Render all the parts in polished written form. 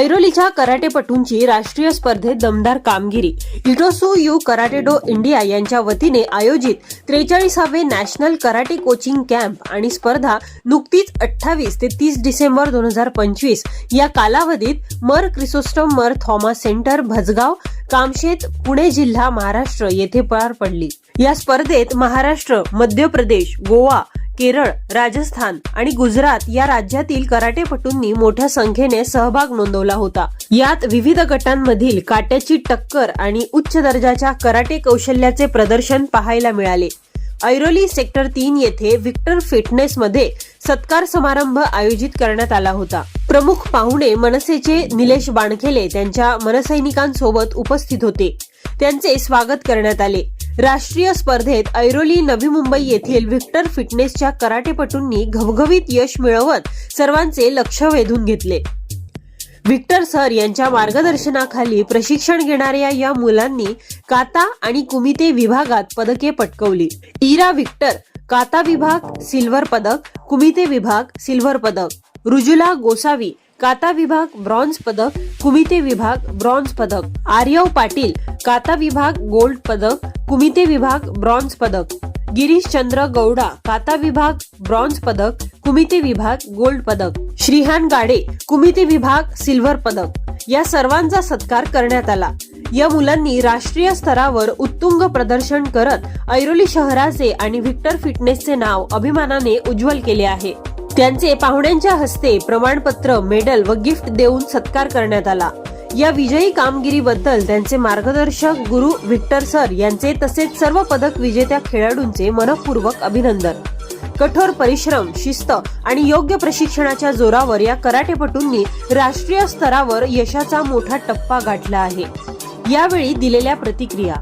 ऐरोलीच्या कराटेपटूंची राष्ट्रीय स्पर्धेत दमदार कामगिरी. इटोसू यू कराटे डो इंडिया यांच्या वतीने आयोजित 43वे नॅशनल कराटे कोचिंग कॅम्प आणि स्पर्धा नुकतीच 28 ते 30 डिसेंबर 2025 या कालावधीत मर क्रिसोस्टम मर थॉमस सेंटर, भजगाव, कामशेत, पुणे जिल्हा, महाराष्ट्र येथे पार पडली. या स्पर्धेत महाराष्ट्र, मध्य प्रदेश, गोवा, केरळ, राजस्थान आणि गुजरात या राज्यातील कराटेपटूंनी मोठ्या संख्येने सहभाग नोंदवला होता. यात विविध गटांमधील काट्याची टक्कर आणि उच्च दर्जाच्या कराटे कौशल्याचे प्रदर्शन पाहायला मिळाले. ऐरोली सेक्टर 3 येथे विक्टर फिटनेस मध्ये सत्कार समारंभ आयोजित करण्यात आला होता. प्रमुख पाहुणे मनसेचे निलेश बाणखेले त्यांच्या मनसैनिकांसोबत उपस्थित होते. त्यांचे स्वागत करण्यात आले. राष्ट्रीय स्पर्धेत ऐरोली, नवी मुंबई येथील विक्टर फिटनेसच्या कराटेपटूंनी घवघवीत यश मिळवत सर्वांचे लक्ष वेधून घेतले. विक्टर सर यांच्या मार्गदर्शनाखाली प्रशिक्षण घेणाऱ्या या मुलांनी काता आणि कुमिते विभागात पदके पटकावली. इरा विक्टर काता विभाग सिल्वर पदक, कुमिते विभाग सिल्वर पदक. रुजुला गोसावी काता विभाग ब्रॉन्झ पदक, कुमिते विभाग ब्रॉन्झ पदक. आर्यव पाटील काता विभाग गोल्ड पदक, कुमिते विभाग ब्रॉन्झ पदक. गिरीश चंद्र गौडा काता विभाग ब्रॉन्झ पदक, कुमिते विभाग गोल्ड पदक. श्रीहान गाडे कुमिते विभाग सिल्वर पदक. या सर्वांचा सत्कार करण्यात आला. या मुलांनी राष्ट्रीय स्तरावर उत्तुंग प्रदर्शन करत ऐरोली शहराचे आणि विक्टर फिटनेसचे नाव अभिमानाने उज्ज्वल केले आहे. त्यांचे पाहुण्यांच्या हस्ते प्रमाणपत्र, मेडल व गिफ्ट देऊन सत्कार करण्यात आला. या विजयी कामगिरीबद्दल त्यांचे मार्गदर्शक गुरु विक्टर सर यांचे तसेच सर्व पदक विजेत्या खेळाडूंचे मनःपूर्वक अभिनंदन. कठोर परिश्रम, शिस्त आणि योग्य प्रशिक्षणाच्या जोरावर या कराटेपटूंनी राष्ट्रीय स्तरावर यशाचा मोठा टप्पा गाठला आहे. यावेळी दिलेल्या प्रतिक्रिया.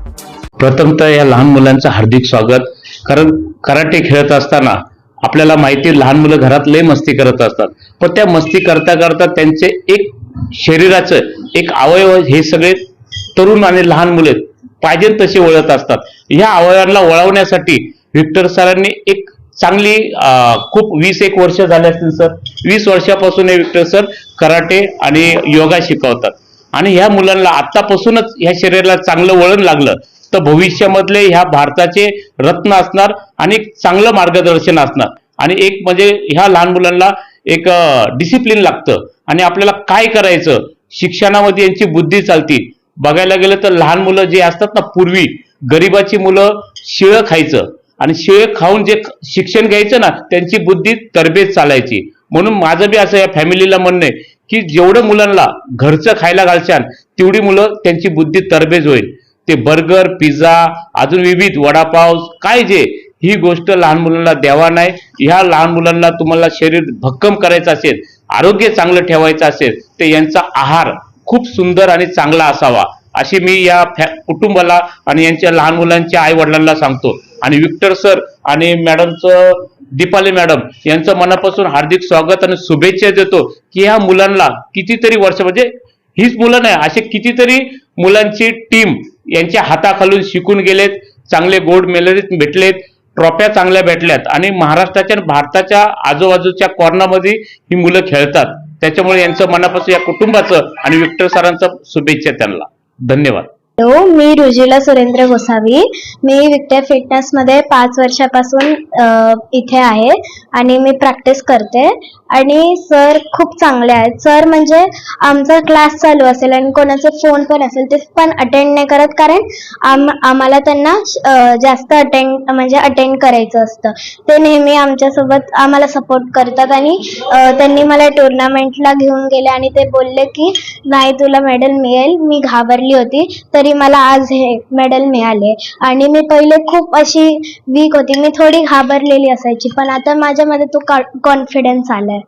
प्रथमतः या लहान मुलांचं हार्दिक स्वागत. कारण कराटे खेळत असताना आपल्याला माहिती, लहान मुलं घरात लय मस्ती करत असतात, पण त्या मस्ती करता करता त्यांचे एक शरीराचं एक अवयव हे सगळे तरुण आणि लहान मुले पाहिजे तसे वळत असतात. ह्या अवयवांना वळवण्यासाठी विक्टर सरांनी एक चांगली खूप 20-21 वर्ष झाले असतील सर. 20 वर्षापासून हे विक्टर सर कराटे आणि योगा शिकवतात. आणि ह्या मुलांना आतापासूनच ह्या शरीराला चांगलं वळण लागलं तर भविष्यामधले ह्या भारताचे रत्न असणार आणि चांगलं मार्गदर्शन असणार. आणि एक म्हणजे ह्या लहान मुलांना एक डिसिप्लिन लागतं आणि आपल्याला काय करायचं शिक्षणामध्ये यांची बुद्धी चालती. बघायला गेलं तर लहान मुलं जे असतात ना, पूर्वी गरिबाची मुलं शिळं खायचं आणि शिळं खाऊन जे शिक्षण घ्यायचं ना, त्यांची बुद्धी तरबेज चालायची. म्हणून माझं बी असं या फॅमिलीला म्हणणं आहे की जेवढं मुलांना घरचं खायला घालशाल तेवढी मुलं त्यांची बुद्धी तरबेज होईल. ते बर्गर, पिझ्झा, अजून विविध वडापाव काय जे ही गोष्ट लहान मुलांना द्यावा नाही. ह्या लहान मुलांना तुम्हाला शरीर भक्कम करायचं असेल, आरोग्य चांगलं ठेवायचं असेल तर यांचा आहार खूप सुंदर आणि चांगला असावा अशी मी या कुटुंबाला आणि यांच्या लहान मुलांच्या आई वडिलांना सांगतो. आणि विक्टर सर आणि मॅडमचं, दीपाली मॅडम यांचं मनापासून हार्दिक स्वागत आणि शुभेच्छा देतो की ह्या मुलांना कितीतरी वर्ष, म्हणजे हीच मुलं नाही, असे कितीतरी मुलांची टीम यांच्या हाताखालून शिकून गेलेत, चांगले गोल्ड मेडल भेटलेत, ट्रॉफ्या चांगल्या भेटल्यात आणि महाराष्ट्राच्या आणि भारताच्या आजूबाजूच्या कॉर्नरमध्ये ही मुलं खेळतात. त्याच्यामुळे यांचं मनापासून या कुटुंबाचं आणि विक्टर सरांचं शुभेच्छा त्यांना. धन्यवाद. हॅलो, मी रुजुला सुरेंद्र गोसावी. मी विक्टर फिटनेस मध्ये 5 वर्षापासून इथे आहे आणि मी प्रॅक्टिस करते. आणि सर खूप चांगले आहेत. सर म्हणजे आमचा क्लास चालू असेल आणि कोणाचा फोन पण असेल ते पण अटेंड नाही करत, कारण आम्हाला त्यांना जास्त अटेंड करायचं असतं. ते नेहमी आमच्यासोबत आम्हाला सपोर्ट करतात. आणि त्यांनी मला टुर्नामेंटला घेऊन गेले आणि ते बोलले की नाही तुला मेडल मिळेल. मी घाबरली होती तरी मला आज हे मेडल मिळाले. आणि मी पहिले खूप अशी वीक होती, मी थोडी घाबरलेली असायची, पण आता माझ्यामध्ये तो कॉन्फिडन्स आलाय.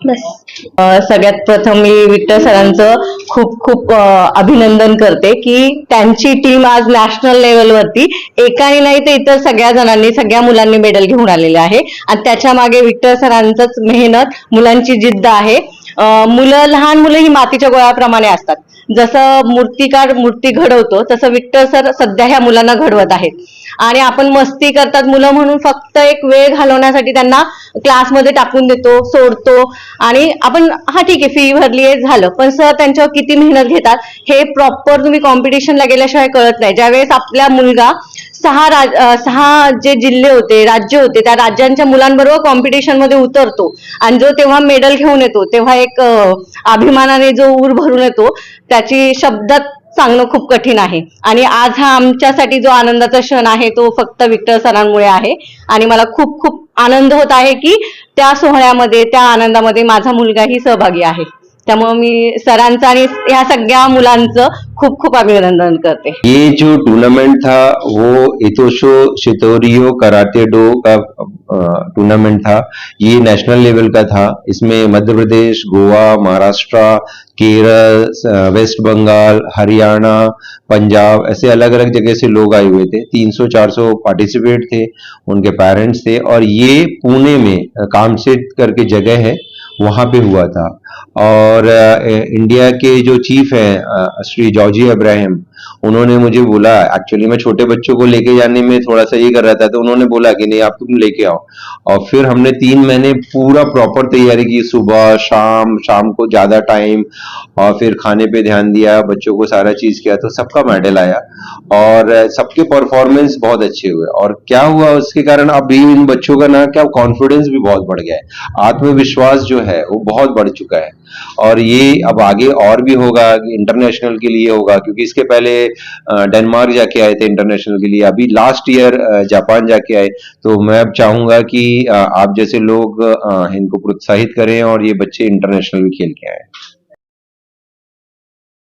बस. सगळ्यात प्रथम मी विक्टर सरांचं खूप खूप अभिनंदन करते की त्यांची टीम आज नॅशनल लेवलवरती एकाने नाही तर इतर सगळ्या जणांनी, सगळ्या मुलांनी मेडल घेऊन आलेले आहे. आणि त्याच्या मागे विक्टर सरांचंच मेहनत, मुलांची जिद्द आहे. लहान मुलं ही मातीच्या गोळ्याप्रमाणे असतात. जसं मूर्तिकार मूर्ती घडवतो तसं विक्टर सर सध्या ह्या मुलांना घडवत आहेत. आणि आपण मस्ती करतात मुलं म्हणून फक्त एक वेळ घालवण्यासाठी त्यांना क्लासमध्ये टाकून देतो, सोडतो आणि आपण हा ठीक आहे फी भरली आहे झालं, पण सर त्यांच्यावर किती मेहनत घेतात हे प्रॉपर तुम्ही कॉम्पिटिशनला गेल्याशिवाय कळत नाही. ज्यावेळेस आपला मुलगा सहा जे जिल्हे होते, राज्य होते, त्या राज्यांच्या मुलांबरोबर कॉम्पिटिशन मध्ये उतरतो आणि जो तेव्हा मेडल घेऊन येतो तेव्हा एक अभिमानाने जो ऊर भरून येतो त्याची शब्दात सांगणं खूप कठीण आहे. आणि आज हा आमच्यासाठी जो आनंदाचा क्षण आहे तो फक्त विक्टर सरांमुळे आहे आणि मला खूप खूप आनंद होत आहे की त्या सोहळ्यामध्ये, त्या आनंदामध्ये माझा मुलगाही सहभागी आहे. त्यामुळे मी सरांचं आणि ह्या सगळ्या मुलांचं खूप खूप अभिनंदन करते. ये जो टूर्नामेंट था वो इतोशो शितोरियो कराटे डो का टूर्नामेंट था. ये नेशनल लेवल का था. इसमें मध्य प्रदेश, गोवा, महाराष्ट्र, केरल, वेस्ट बंगाल, हरियाणा, पंजाब ऐसे अलग अलग जगह से लोग आए हुए थे. 300-400 पार्टिसिपेट थे, उनके पेरेंट्स थे और ये पुणे में कामसेट करके जगह है वहां पे हुआ था. और इंडिया के जो चीफ हैं श्री जॉर्जी अब्राहम, उन्होंने मुझे बोला, एक्चुअली मैं छोटे बच्चों को लेके जाने में थोड़ा सा ये कर रहा था, तो उन्होंने बोला कि नहीं आप तुम लेके आओ. और फिर हमने 3 महीने पूरा प्रॉपर तैयारी की, सुबह शाम को ज्यादा टाइम, और फिर खाने पे ध्यान दिया, बच्चों को सारा चीज किया, तो सबका मेडल आया और सबके परफॉर्मेंस बहुत अच्छे हुए. और क्या हुआ उसके कारण अभी इन बच्चों का ना क्या कॉन्फिडेंस भी बहुत बढ़ गया है, आत्मविश्वास जो है वो बहुत बढ़ चुका है. और ये अब आगे और भी होगा, इंटरनेशनल के लिए होगा, क्योंकि इसके पहले डेनमार्क जाके आए थे इंटरनेशनल के लिए, अभी लास्ट ईयर जापान जाके आए. तो मैं अब चाहूंगा कि आप जैसे लोग इनको प्रोत्साहित करें और ये बच्चे इंटरनेशनल भी खेल के आए.